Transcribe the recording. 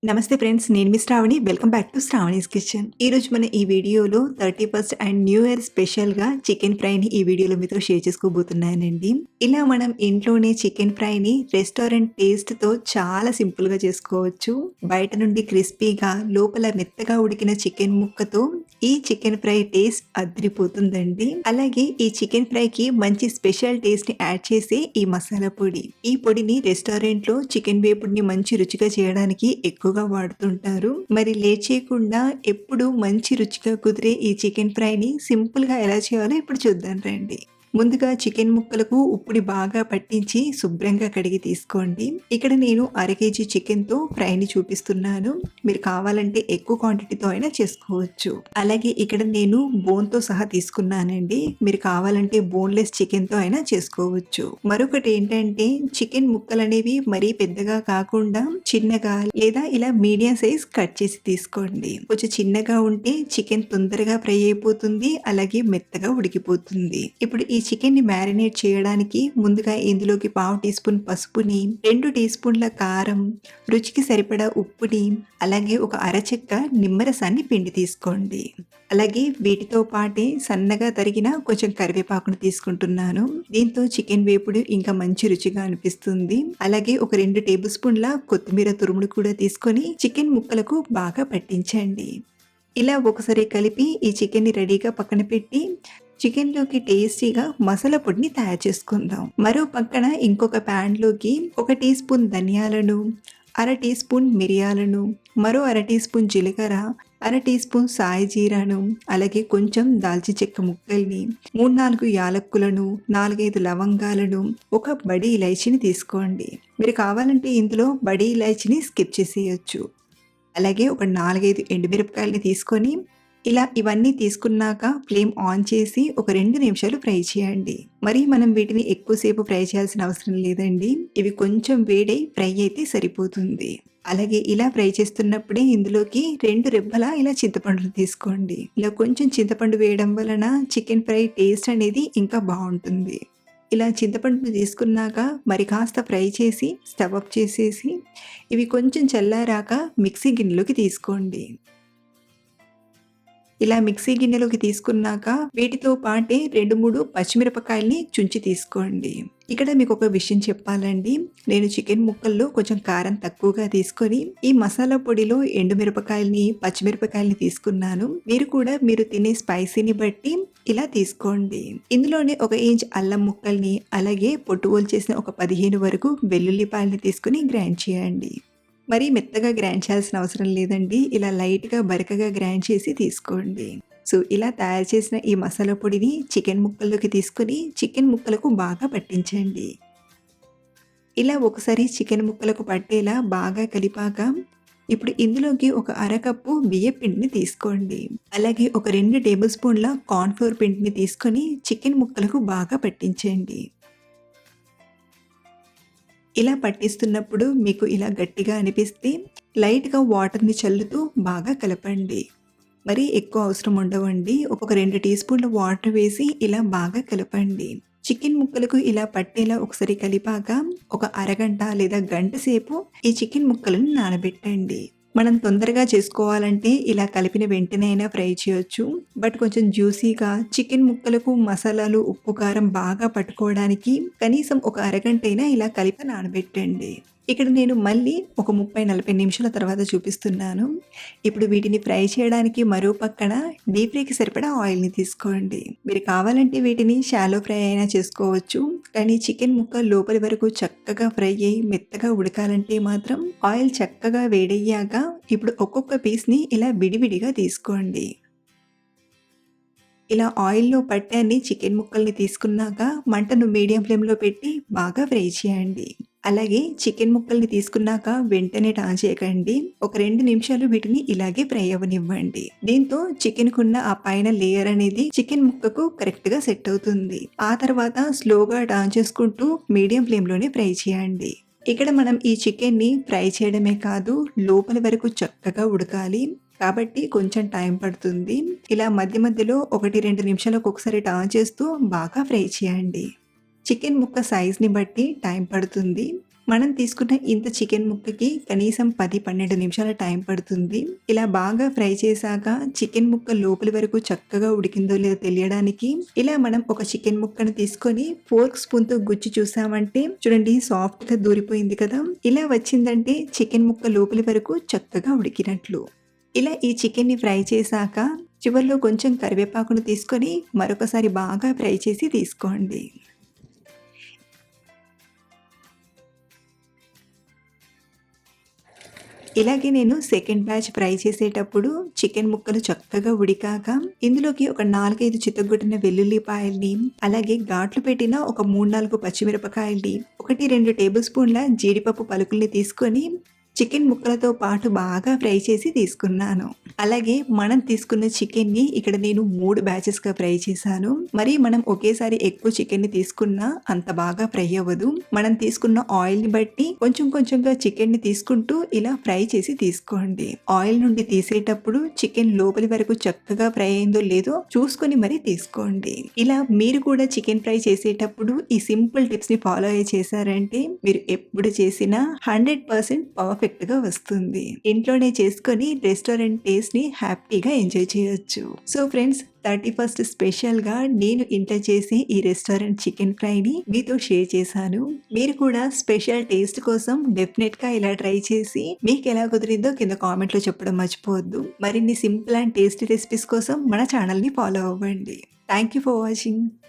నమస్తే ఫ్రెండ్స్, నేను మీ Sravani. Welcome back to Sravani's kitchen. ఈరోజు మన ఈ వీడియోలో 31st అండ్ న్యూ ఇయర్ స్పెషల్గా చికెన్ ఫ్రైని ఈ వీడియోలో మీతో షేర్ చేసుకోబోతున్నానండి. ఇలా మనం ఇంట్లోనే చికెన్ ఫ్రైని రెస్టారెంట్ టేస్ట్తో చాలా సింపుల్గా చేసుకోవచ్చు. బయట నుండి క్రిస్పీగా లోపల మెత్తగా ఉడికిన చికెన్ ముక్కతో ఈ చికెన్ ఫ్రై టేస్ట్ అదిరిపోతుందండి. అలాగే ఈ చికెన్ ఫ్రైకి మంచి స్పెషల్ టేస్ట్ ని యాడ్ చేసే ఈ మసాలా పొడి. ఈ పొడిని రెస్టారెంట్ లో చికెన్ వేపుడిని మంచి రుచిగా చేయడానికి ఎక్కువగా వాడుతుంటారు. మరి లేట్ చేయకుండా ఎప్పుడు మంచి రుచిగా కుదిరే ఈ చికెన్ ఫ్రైని సింపుల్ గా ఎలా చేయాలో ఇప్పుడు చూద్దాం రండి. ముందుగా చికెన్ ముక్కలకు ఉప్పుని బాగా పట్టించి శుభ్రంగా కడిగి తీసుకోండి. ఇక్కడ నేను 1/2 kg చికెన్తో ఫ్రైని చూపిస్తున్నాను. మీరు కావాలంటే ఎక్కువ క్వాంటిటీతో అయినా చేసుకోవచ్చు. అలాగే ఇక్కడ నేను బోన్తో సహా తీసుకున్నానండి. మీరు కావాలంటే బోన్లెస్ చికెన్తో అయినా చేసుకోవచ్చు. మరొకటి ఏంటంటే చికెన్ ముక్కలు అనేవి మరీ పెద్దగా కాకుండా చిన్నగా లేదా ఇలా మీడియం సైజ్ కట్ చేసి తీసుకోండి. కొంచెం చిన్నగా ఉంటే చికెన్ తొందరగా ఫ్రై అయిపోతుంది, అలాగే మెత్తగా ఉడికిపోతుంది. ఇప్పుడు ఈ చికెన్ ని మ్యారినేట్ చేయడానికి ముందుగా ఇందులోకి 1/2 టీ స్పూన్ పసుపుని, 2 టీ స్పూన్ల కారం, రుచికి సరిపడా ఉప్పుని, అలాగే ఒక అరచెక్క నిమ్మరసాన్ని పిండి తీసుకోండి. అలాగే వీటితో పాటే సన్నగా తరిగిన కొంచెం కరివేపాకును తీసుకుంటున్నాను. దీంతో చికెన్ వేపుడు ఇంకా మంచి రుచిగా అనిపిస్తుంది. అలాగే ఒక 2 టేబుల్ స్పూన్ల కొత్తిమీర తురుమును కూడా తీసుకొని చికెన్ ముక్కలకు బాగా పట్టించండి. ఇలా ఒకసారి కలిపి ఈ చికెన్ ని రెడీగా పక్కన పెట్టి చికెన్లోకి టేస్టీగా మసాలా పొడిని తయారు చేసుకుందాం. మరో పక్కన ఇంకొక ప్యాన్లోకి 1 టీ స్పూన్ ధనియాలను, 1/2 టీ స్పూన్ మిరియాలను, మరో 1/2 టీ స్పూన్ జీలకర్ర, 1/2 టీ స్పూన్ సాయి జీరాను, అలాగే కొంచెం దాల్చిన చెక్క ముక్కల్ని, 3-4 యాలక్కులను, 4-5 లవంగాలను, ఒక బడి ఇలైచిని తీసుకోండి. మీరు కావాలంటే ఇందులో బడి ఇలైచిని స్కిప్ చేసేయచ్చు. అలాగే ఒక 4-5 ఎండుమిరపకాయలని తీసుకొని ఇలా ఇవన్నీ తీసుకున్నాక ఫ్లేమ్ ఆన్ చేసి ఒక 2 నిమిషాలు ఫ్రై చేయండి. మరి మనం వీటిని ఎక్కువసేపు ఫ్రై చేయాల్సిన అవసరం లేదండి. ఇవి కొంచెం వేడై ఫ్రై అయితే సరిపోతుంది. అలాగే ఇలా ఫ్రై చేస్తున్నప్పుడే ఇందులోకి 2 రెబ్బల ఇలా చింతపండును తీసుకోండి. ఇలా కొంచెం చింతపండు వేయడం వలన చికెన్ ఫ్రై టేస్ట్ అనేది ఇంకా బాగుంటుంది. ఇలా చింతపండును తీసుకున్నాక మరి కాస్త ఫ్రై చేసి స్టవ్ ఆఫ్ చేసేసి ఇవి కొంచెం చల్లారాక మిక్సీ గిన్నెలోకి తీసుకోండి. ఇలా మిక్సీ గిన్నెలోకి తీసుకున్నాక వీటితో పాటే 2-3 పచ్చిమిరపకాయల్ని చుంచి తీసుకోండి. ఇక్కడ మీకు ఒక విషయం చెప్పాలండి. నేను చికెన్ ముక్కల్లో కొంచెం కారం తక్కువగా తీసుకొని ఈ మసాలా పొడిలో ఎండుమిరపకాయల్ని, పచ్చిమిరపకాయల్ని తీసుకున్నాను. మీరు కూడా మీరు తినే స్పైసీని బట్టి ఇలా తీసుకోండి. ఇందులోనే 1 ఇంచ్ అల్లం ముక్కల్ని, అలాగే పొట్టు చేసిన ఒక 15 వరకు వెల్లుల్లిపాయల్ని తీసుకుని గ్రైండ్ చేయండి. మరీ మెత్తగా గ్రైండ్ చేయాల్సిన అవసరం లేదండి. ఇలా లైట్గా బరకగా గ్రైండ్ చేసి తీసుకోండి. సో ఇలా తయారు చేసిన ఈ మసాలా పొడిని చికెన్ ముక్కల్లోకి తీసుకొని చికెన్ ముక్కలకు బాగా పట్టించండి. ఇలా ఒకసారి చికెన్ ముక్కలకు పట్టేలా బాగా కలిపాక ఇప్పుడు ఇందులోకి ఒక 1/2 కప్పు బియ్యం పిండిని తీసుకోండి. అలాగే ఒక 2 టేబుల్ స్పూన్ల కార్న్‌ఫ్లోర్ పిండిని తీసుకొని చికెన్ ముక్కలకు బాగా పట్టించండి. ఇలా పట్టిస్తున్నప్పుడు మీకు ఇలా గట్టిగా అనిపిస్తే లైట్గా వాటర్ని చల్లుతూ బాగా కలపండి. మరి ఎక్కువ అవసరం ఉండవండి. ఒక 2 టీ స్పూన్ల వాటర్ వేసి ఇలా బాగా కలపండి. చికెన్ ముక్కలకు ఇలా పట్టేలా ఒకసారి కలిపాక ఒక అరగంట లేదా గంట సేపు ఈ చికెన్ ముక్కలను నానబెట్టండి. మనం తొందరగా చేసుకోవాలంటే ఇలా కలిపిన వెంటనే అయినా ఫ్రై చేయొచ్చు. బట్ కొంచెం జ్యూసీగా చికెన్ ముక్కలకు మసాలాలు, ఉప్పు, కారం బాగా పట్టుకోవడానికి కనీసం ఒక అరగంట అయినా ఇలా కలిపి నానబెట్టండి. ఇక్కడ నేను మళ్ళీ ఒక 30-40 నిమిషాల తర్వాత చూపిస్తున్నాను. ఇప్పుడు వీటిని ఫ్రై చేయడానికి మరో పక్కన డీప్ ఫ్రైకి సరిపడా ఆయిల్ని తీసుకోండి. మీరు కావాలంటే వీటిని షాలో ఫ్రై అయినా చేసుకోవచ్చు. కానీ చికెన్ ముక్క లోపలి వరకు చక్కగా ఫ్రై అయ్యి మెత్తగా ఉడకాలంటే మాత్రం ఆయిల్ చక్కగా వేడయ్యాక ఇప్పుడు ఒక్కొక్క పీస్ని ఇలా విడివిడిగా తీసుకోండి. ఇలా ఆయిల్లో పట్టాన్ని చికెన్ ముక్కల్ని తీసుకున్నాక మంటను మీడియం ఫ్లేమ్లో పెట్టి బాగా ఫ్రై చేయండి. అలాగే చికెన్ ముక్కల్ని తీసుకున్నాక వెంటనే టర్న్ చేయకండి. ఒక 2 నిమిషాలు వీటిని ఇలాగే ఫ్రై అవ్వనివ్వండి. దీంతో చికెన్ కున్న ఆ పైన లేయర్ అనేది చికెన్ ముక్కకు కరెక్ట్ గా సెట్ అవుతుంది. ఆ తర్వాత స్లోగా టర్న్ చేసుకుంటూ మీడియం ఫ్లేమ్లోనే ఫ్రై చేయండి. ఇక్కడ మనం ఈ చికెన్ ని ఫ్రై చేయడమే కాదు, లోపలి వరకు చక్కగా ఉడకాలి. కాబట్టి కొంచెం టైం పడుతుంది. ఇలా మధ్య మధ్యలో 1-2 నిమిషాలకు ఒకసారి టర్న్ చేస్తూ బాగా ఫ్రై చేయండి. చికెన్ ముక్క సైజ్ని బట్టి టైం పడుతుంది. మనం తీసుకున్న ఇంత చికెన్ ముక్కకి కనీసం 10-12 నిమిషాల టైం పడుతుంది. ఇలా బాగా ఫ్రై చేశాక చికెన్ ముక్క లోపలి వరకు చక్కగా ఉడికిందో లేదో తెలియడానికి ఇలా మనం ఒక చికెన్ ముక్కను తీసుకొని ఫోర్క్ స్పూన్‌తో గుచ్చి చూసామంటే చూడండి సాఫ్ట్‌గా దూరిపోయింది కదా! ఇలా వచ్చిందంటే చికెన్ ముక్క లోపలి వరకు చక్కగా ఉడికినట్లు. ఇలా ఈ చికెన్‌ని ఫ్రై చేశాక చివర్లో కొంచెం కరివేపాకును తీసుకొని మరొకసారి బాగా ఫ్రై చేసి తీసుకోండి. ఇలాగే నేను సెకండ్ బ్యాచ్ ఫ్రై చేసేటప్పుడు చికెన్ ముక్కలు చక్కగా ఉడికాక ఇందులోకి ఒక 4, 5 చితగ్గొట్టిన వెల్లుల్లిపాయల్ని, అలాగే ఘాట్లు పెట్టిన ఒక 3, 4 పచ్చిమిరపకాయల్ని, 1, 2 టేబుల్ స్పూన్ల జీడిపప్పు పలుకుల్ని తీసుకొని చికెన్ ముక్కలతో పాటు బాగా ఫ్రై చేసి తీసుకున్నాను. అలాగే మనం తీసుకున్న చికెన్‌ని ఇక్కడ నేను 3 బ్యాచెస్‌గా ఫ్రై చేశాను. మరి మనం ఒకేసారి ఎక్కువ చికెన్‌ని తీసుకున్నా అంత బాగా ఫ్రై అవ్వదు. మనం తీసుకున్న ఆయిల్‌ని బట్టి కొంచెం కొంచెంగా చికెన్‌ని తీసుకుంటూ ఇలా ఫ్రై చేసి తీసుకోండి. ఆయిల్ నుండి తీసేటప్పుడు చికెన్ లోపలి వరకు చక్కగా ఫ్రై అయిందో లేదో చూసుకొని మరి తీసుకోండి. ఇలా మీరు కూడా చికెన్ ఫ్రై చేసేటప్పుడు ఈ సింపుల్ టిప్స్‌ని ఫాలో అయ్యి చేశారంటే మీరు ఎప్పుడు చేసినా 100% పర్ఫెక్ట్‌గా వస్తుంది. ఇంట్లోనే చేసుకొని రెస్టారెంట్ టేస్ట్‌ని హ్యాపీగా ఎంజాయ్ చేయొచ్చు. సో ఫ్రెండ్స్ 31st స్పెషల్‌గా నేను ఇంట్లో చేసే ఈ రెస్టారెంట్ చికెన్ ఫ్రైని మీతో షేర్ చేశాను. మీరు కూడా స్పెషల్ టేస్ట్ కోసం డెఫినెట్‌గా ఇలా ట్రై చేసి మీకు ఎలా కుదిరిందో కింద కామెంట్‌లో చెప్పడం మర్చిపోవద్దు. మరిన్ని సింపుల్ అండ్ టేస్టీ రెసిపీస్ కోసం మన ఛానల్‌ని ఫాలో అవ్వండి. Thank you for watching.